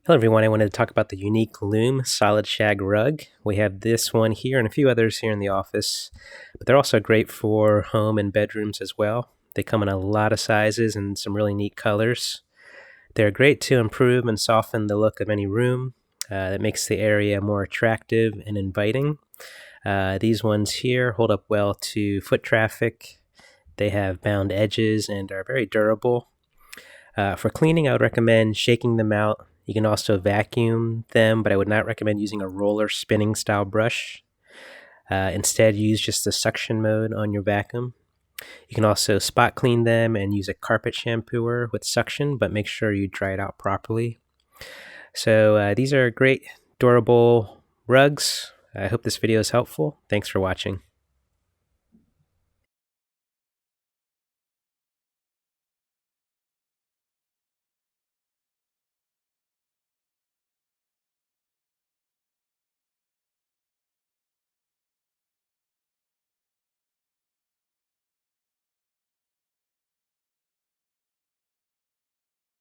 Hello everyone, I wanted to talk about the unique Loom solid shag rug. We have this one here and a few others here in the office, but they're also great for home and bedrooms as well. They come in a lot of sizes and some really neat colors. They're great to improve and soften the look of any room. That makes the area more attractive and inviting. These ones here hold up well to foot traffic. They have bound edges and are very durable. For cleaning, I would recommend shaking them out. You can also vacuum them, but I would not recommend using a roller spinning style brush. Instead, use just the suction mode on your vacuum. You can also spot clean them and use a carpet shampooer with suction, but make sure you dry it out properly. So these are great, durable rugs. I hope this video is helpful. Thanks for watching.